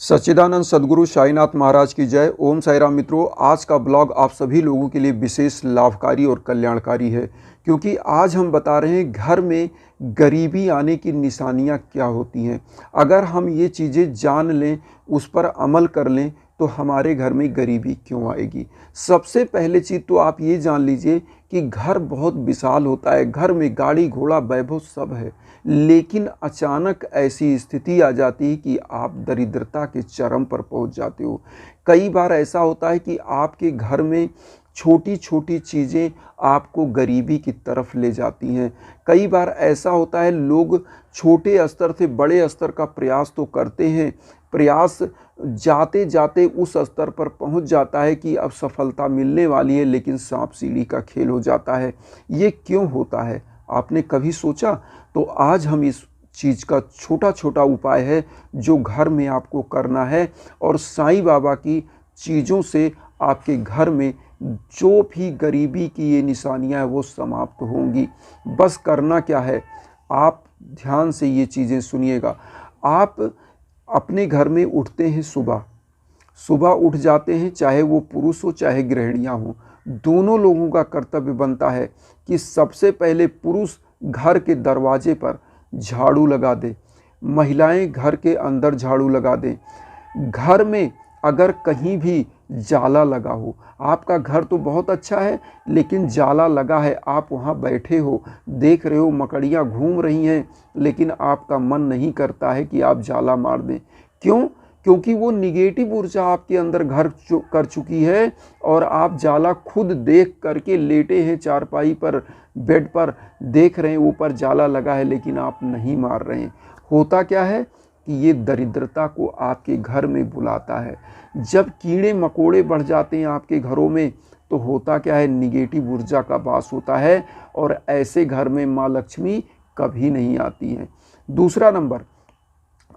सच्चिदानंद सद्गुरु साईनाथ महाराज की जय। ओम साई राम। मित्रों, आज का ब्लॉग आप सभी लोगों के लिए विशेष लाभकारी और कल्याणकारी है, क्योंकि आज हम बता रहे हैं घर में गरीबी आने की निशानियां क्या होती हैं। अगर हम ये चीज़ें जान लें, उस पर अमल कर लें, तो हमारे घर में गरीबी क्यों आएगी। सबसे पहले चीज़ तो आप ये जान लीजिए कि घर बहुत विशाल होता है, घर में गाड़ी घोड़ा वैभव सब है, लेकिन अचानक ऐसी स्थिति आ जाती है कि आप दरिद्रता के चरम पर पहुंच जाते हो। कई बार ऐसा होता है कि आपके घर में छोटी छोटी चीज़ें आपको गरीबी की तरफ ले जाती हैं। कई बार ऐसा होता है, लोग छोटे स्तर से बड़े स्तर का प्रयास तो करते हैं, प्रयास जाते जाते उस स्तर पर पहुंच जाता है कि अब सफलता मिलने वाली है, लेकिन सांप सीढ़ी का खेल हो जाता है। ये क्यों होता है, आपने कभी सोचा? तो आज हम इस चीज़ का छोटा छोटा उपाय है जो घर में आपको करना है, और साईं बाबा की चीज़ों से आपके घर में जो भी गरीबी की ये निशानियां हैं वो समाप्त होंगी। बस करना क्या है, आप ध्यान से ये चीज़ें सुनिएगा। आप अपने घर में उठते हैं, सुबह सुबह उठ जाते हैं, चाहे वो पुरुष हो चाहे गृहिणियाँ हों, दोनों लोगों का कर्तव्य बनता है कि सबसे पहले पुरुष घर के दरवाजे पर झाड़ू लगा दे, महिलाएं घर के अंदर झाड़ू लगा दें। घर में अगर कहीं भी जाला लगा हो, आपका घर तो बहुत अच्छा है लेकिन जाला लगा है, आप वहाँ बैठे हो, देख रहे हो मकड़ियाँ घूम रही हैं, लेकिन आपका मन नहीं करता है कि आप जाला मार दें। क्यों? क्योंकि वो निगेटिव ऊर्जा आपके अंदर घर कर चुकी है, और आप जाला खुद देख करके लेटे हैं चारपाई पर, बेड पर, देख रहे हैं ऊपर जाला लगा है, लेकिन आप नहीं मार रहे हैं। होता क्या है कि ये दरिद्रता को आपके घर में बुलाता है। जब कीड़े मकोड़े बढ़ जाते हैं आपके घरों में, तो होता क्या है, निगेटिव ऊर्जा का वास होता है, और ऐसे घर में माँ लक्ष्मी कभी नहीं आती हैं। दूसरा नंबर,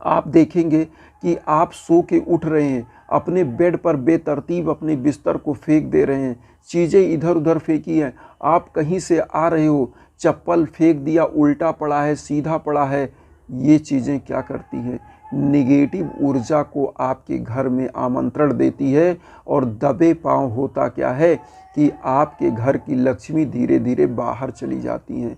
आप देखेंगे कि आप सो के उठ रहे हैं, अपने बेड पर बेतरतीब अपने बिस्तर को फेंक दे रहे हैं, चीज़ें इधर उधर फेंकी हैं। आप कहीं से आ रहे हो, चप्पल फेंक दिया, उल्टा पड़ा है, सीधा पड़ा है। ये चीज़ें क्या करती हैं, निगेटिव ऊर्जा को आपके घर में आमंत्रण देती है, और दबे पांव होता क्या है कि आपके घर की लक्ष्मी धीरे धीरे बाहर चली जाती हैं।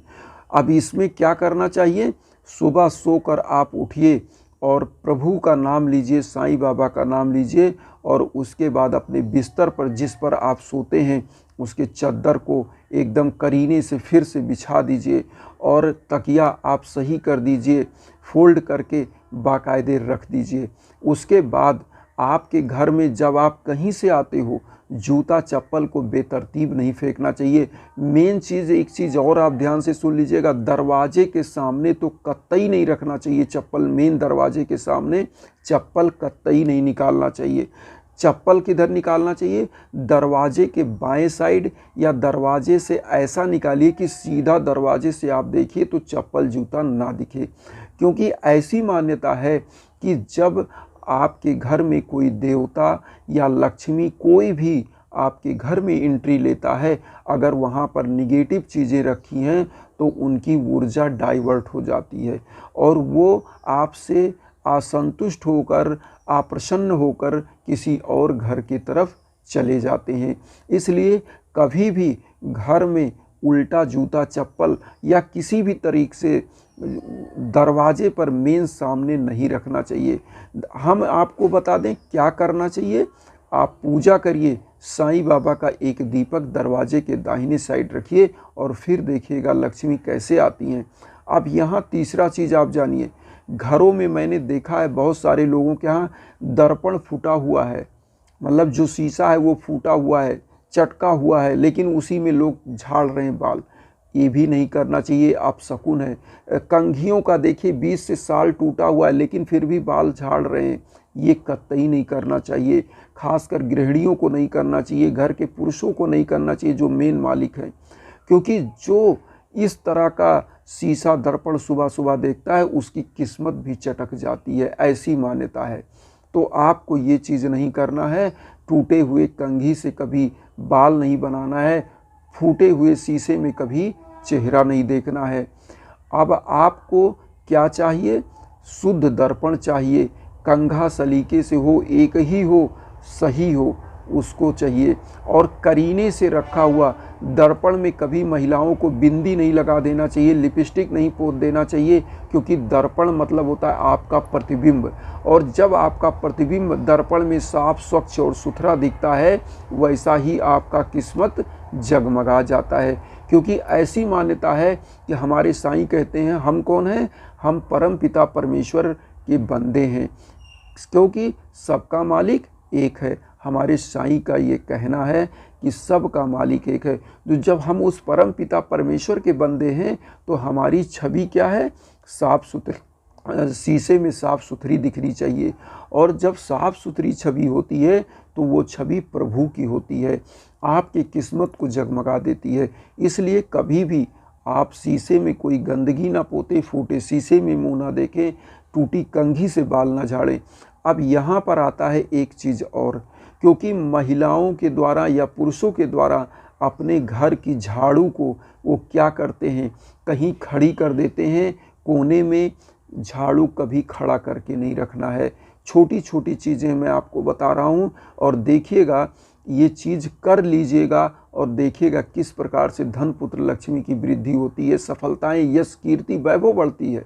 अब इसमें क्या करना चाहिए, सुबह सोकर आप उठिए और प्रभु का नाम लीजिए, साईं बाबा का नाम लीजिए, और उसके बाद अपने बिस्तर पर जिस पर आप सोते हैं उसके चद्दर को एकदम करीने से फिर से बिछा दीजिए, और तकिया आप सही कर दीजिए, फोल्ड करके बाकायदे रख दीजिए। उसके बाद आपके घर में जब आप कहीं से आते हो, जूता चप्पल को बेतरतीब नहीं फेंकना चाहिए। मेन चीज़, एक चीज़ और आप ध्यान से सुन लीजिएगा, दरवाजे के सामने तो कतई नहीं रखना चाहिए चप्पल। मेन दरवाजे के सामने चप्पल कतई नहीं निकालना चाहिए। चप्पल किधर निकालना चाहिए, दरवाजे के बाएं साइड, या दरवाजे से ऐसा निकालिए कि सीधा दरवाजे से आप देखिए तो चप्पल जूता ना दिखे। क्योंकि ऐसी मान्यता है कि जब आपके घर में कोई देवता या लक्ष्मी कोई भी आपके घर में एंट्री लेता है, अगर वहाँ पर निगेटिव चीज़ें रखी हैं तो उनकी ऊर्जा डाइवर्ट हो जाती है, और वो आपसे असंतुष्ट होकर, अप्रसन्न होकर किसी और घर की तरफ चले जाते हैं। इसलिए कभी भी घर में उल्टा जूता चप्पल या किसी भी तरीके से दरवाजे पर मेन सामने नहीं रखना चाहिए। हम आपको बता दें क्या करना चाहिए। आप पूजा करिए, साईं बाबा का एक दीपक दरवाजे के दाहिने साइड रखिए, और फिर देखिएगा लक्ष्मी कैसे आती हैं। अब यहाँ तीसरा चीज़ आप जानिए, घरों में मैंने देखा है बहुत सारे लोगों के यहाँ दर्पण फूटा हुआ है, मतलब जो शीशा है वो फूटा हुआ है, चटका हुआ है, लेकिन उसी में लोग झाड़ रहे हैं बाल। ये भी नहीं करना चाहिए, आप शकुन है। कंघियों का देखिए 20 से साल टूटा हुआ है, लेकिन फिर भी बाल झाड़ रहे हैं। ये कतई नहीं करना चाहिए, खासकर गृहिणियों को नहीं करना चाहिए, घर के पुरुषों को नहीं करना चाहिए जो मेन मालिक हैं। क्योंकि जो इस तरह का शीशा दर्पण सुबह सुबह देखता है उसकी किस्मत भी चटक जाती है, ऐसी मान्यता है। तो आपको ये चीज़ नहीं करना है, टूटे हुए कंघी से कभी बाल नहीं बनाना है, फूटे हुए शीशे में कभी चेहरा नहीं देखना है। अब आपको क्या चाहिए, शुद्ध दर्पण चाहिए, कंघा सलीके से हो, एक ही हो, सही हो, उसको चाहिए। और करीने से रखा हुआ, दर्पण में कभी महिलाओं को बिंदी नहीं लगा देना चाहिए, लिपस्टिक नहीं पोत देना चाहिए, क्योंकि दर्पण मतलब होता है आपका प्रतिबिंब। और जब आपका प्रतिबिंब दर्पण में साफ, स्वच्छ और सुथरा दिखता है, वैसा ही आपका किस्मत जगमगा जाता है। क्योंकि ऐसी मान्यता है कि हमारे साईं कहते हैं, हम कौन हैं? हम परम पिता परमेश्वर के बंदे हैं, क्योंकि सबका मालिक एक है। हमारे साईं का ये कहना है कि सबका मालिक एक है। तो जब हम उस परम पिता परमेश्वर के बंदे हैं, तो हमारी छवि क्या है? साफ सुथरी, शीशे में साफ सुथरी दिखनी चाहिए। और जब साफ सुथरी छवि होती है, तो वो छवि प्रभु की होती है, आपकी किस्मत को जगमगा देती है। इसलिए कभी भी आप शीशे में कोई गंदगी ना पोते, फूटे शीशे में मुंह ना देखें, टूटी कंघी से बाल ना झाड़ें। अब यहाँ पर आता है एक चीज़ और, क्योंकि महिलाओं के द्वारा या पुरुषों के द्वारा अपने घर की झाड़ू को वो क्या करते हैं? कहीं खड़ी कर देते हैं कोने में। झाड़ू कभी खड़ा करके नहीं रखना है। छोटी छोटी चीज़ें मैं आपको बता रहा हूँ, और देखिएगा, ये चीज़ कर लीजिएगा और देखिएगा किस प्रकार से धन पुत्र लक्ष्मी की वृद्धि होती है, सफलताएं, यश, कीर्ति, वैभव बढ़ती है।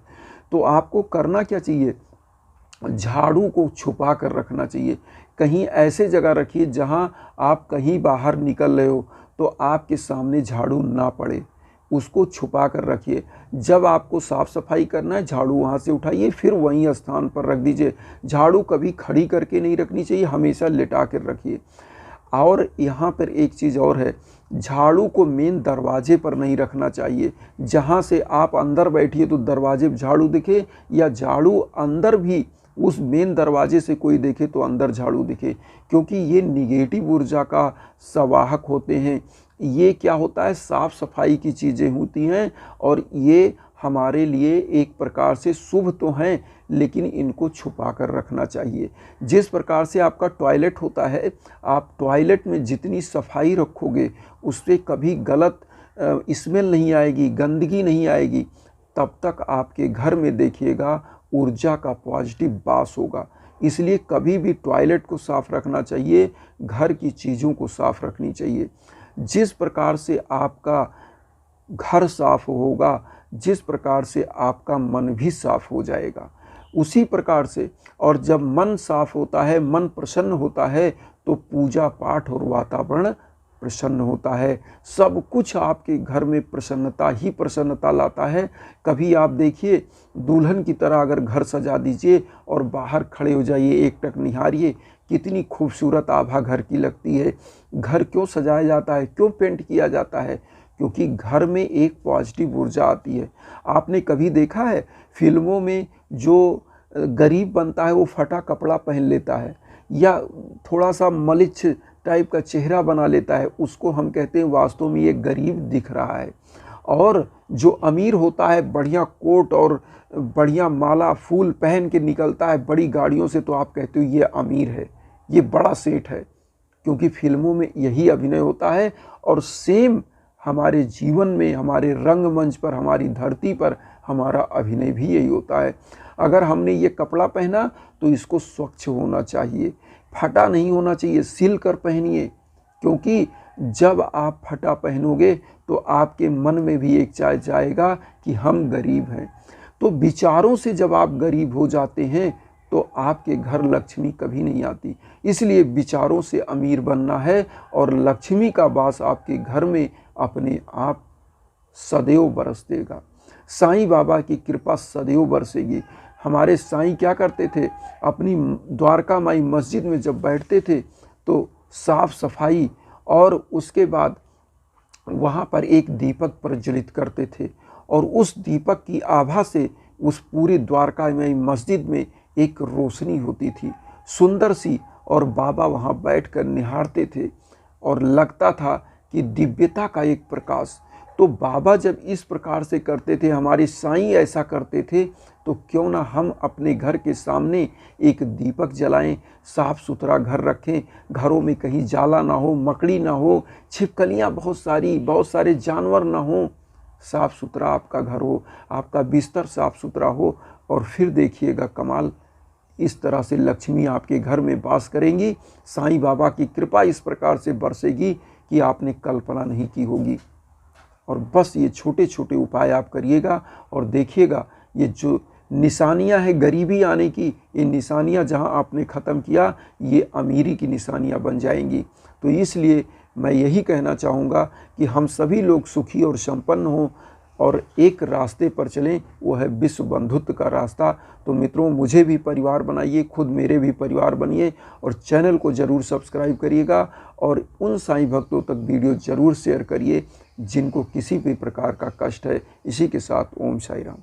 तो आपको करना क्या चाहिए? झाड़ू को छुपा कर रखना चाहिए। कहीं ऐसे जगह रखिए जहां आप कहीं बाहर निकल रहे हो तो आपके सामने झाड़ू ना पड़े, उसको छुपा कर रखिए। जब आपको साफ सफाई करना है, झाड़ू वहाँ से उठाइए, फिर वहीं स्थान पर रख दीजिए। झाड़ू कभी खड़ी करके नहीं रखनी चाहिए, हमेशा लेटा कर रखिए। और यहाँ पर एक चीज़ और है, झाड़ू को मेन दरवाजे पर नहीं रखना चाहिए। जहाँ से आप अंदर बैठिए तो दरवाजे पर झाड़ू दिखे, या झाड़ू अंदर भी उस मेन दरवाजे से कोई देखे तो अंदर झाड़ू दिखे, क्योंकि ये निगेटिव ऊर्जा का संवाहक होते हैं। ये क्या होता है? साफ सफाई की चीज़ें होती हैं, और ये हमारे लिए एक प्रकार से शुभ तो हैं, लेकिन इनको छुपा कर रखना चाहिए। जिस प्रकार से आपका टॉयलेट होता है, आप टॉयलेट में जितनी सफाई रखोगे, उससे कभी गलत स्मेल नहीं आएगी, गंदगी नहीं आएगी, तब तक आपके घर में देखिएगा ऊर्जा का पॉजिटिव वास होगा। इसलिए कभी भी टॉयलेट को साफ रखना चाहिए, घर की चीज़ों को साफ रखनी चाहिए। जिस प्रकार से आपका घर साफ होगा, जिस प्रकार से आपका मन भी साफ हो जाएगा, उसी प्रकार से। और जब मन साफ होता है, मन प्रसन्न होता है, तो पूजा पाठ और वातावरण प्रसन्न होता है। सब कुछ आपके घर में प्रसन्नता ही प्रसन्नता लाता है। कभी आप देखिए, दुल्हन की तरह अगर घर सजा दीजिए और बाहर खड़े हो जाइए, एकटक निहारिए, कितनी खूबसूरत आभा घर की लगती है। घर क्यों सजाया जाता है, क्यों पेंट किया जाता है? क्योंकि घर में एक पॉजिटिव ऊर्जा आती है। आपने कभी देखा है फिल्मों में जो गरीब बनता है वो फटा कपड़ा पहन लेता है, या थोड़ा सा मलिच्छ टाइप का चेहरा बना लेता है, उसको हम कहते हैं वास्तव में ये गरीब दिख रहा है। और जो अमीर होता है, बढ़िया कोट और बढ़िया माला फूल पहन के निकलता है बड़ी गाड़ियों से, तो आप कहते हो ये अमीर है, ये बड़ा सेठ है, क्योंकि फिल्मों में यही अभिनय होता है। और सेम हमारे जीवन में, हमारे रंगमंच पर, हमारी धरती पर हमारा अभिनय भी यही होता है। अगर हमने ये कपड़ा पहना तो इसको स्वच्छ होना चाहिए, फटा नहीं होना चाहिए, सिल कर पहनिए। क्योंकि जब आप फटा पहनोगे तो आपके मन में भी एक चाय जाएगा कि हम गरीब हैं। तो विचारों से जब आप गरीब हो जाते हैं तो आपके घर लक्ष्मी कभी नहीं आती। इसलिए विचारों से अमीर बनना है, और लक्ष्मी का वास आपके घर में अपने आप सदैव बरस देगा। साईं बाबा की कृपा सदैव बरसेगी। हमारे साईं क्या करते थे? अपनी द्वारका माई मस्जिद में जब बैठते थे तो साफ सफाई, और उसके बाद वहाँ पर एक दीपक प्रज्वलित करते थे, और उस दीपक की आभा से उस पूरी द्वारका माई मस्जिद में एक रोशनी होती थी सुंदर सी, और बाबा वहाँ बैठकर निहारते थे, और लगता था कि दिव्यता का एक प्रकाश। तो बाबा जब इस प्रकार से करते थे, हमारे साईं ऐसा करते थे, तो क्यों ना हम अपने घर के सामने एक दीपक जलाएं, साफ सुथरा घर रखें, घरों में कहीं जाला ना हो, मकड़ी ना हो, छिपकलियां बहुत सारे जानवर ना हो, साफ सुथरा आपका घर हो, आपका बिस्तर साफ सुथरा हो, और फिर देखिएगा कमाल। इस तरह से लक्ष्मी आपके घर में वास करेंगी। साईं बाबा की कृपा इस प्रकार से बरसेगी कि आपने कल्पना नहीं की होगी। और बस ये छोटे छोटे उपाय आप करिएगा और देखिएगा ये जो निशानियां हैं गरीबी आने की, ये निशानियां जहां आपने ख़त्म किया, ये अमीरी की निशानियां बन जाएंगी। तो इसलिए मैं यही कहना चाहूँगा कि हम सभी लोग सुखी और संपन्न हों और एक रास्ते पर चलें, वो है विश्व बंधुत्व का रास्ता। तो मित्रों, मुझे भी परिवार बनाइए, खुद मेरे भी परिवार बनिए और चैनल को ज़रूर सब्सक्राइब करिएगा और उन साईं भक्तों तक वीडियो ज़रूर शेयर करिए जिनको किसी भी प्रकार का कष्ट है। इसी के साथ ओम साई राम।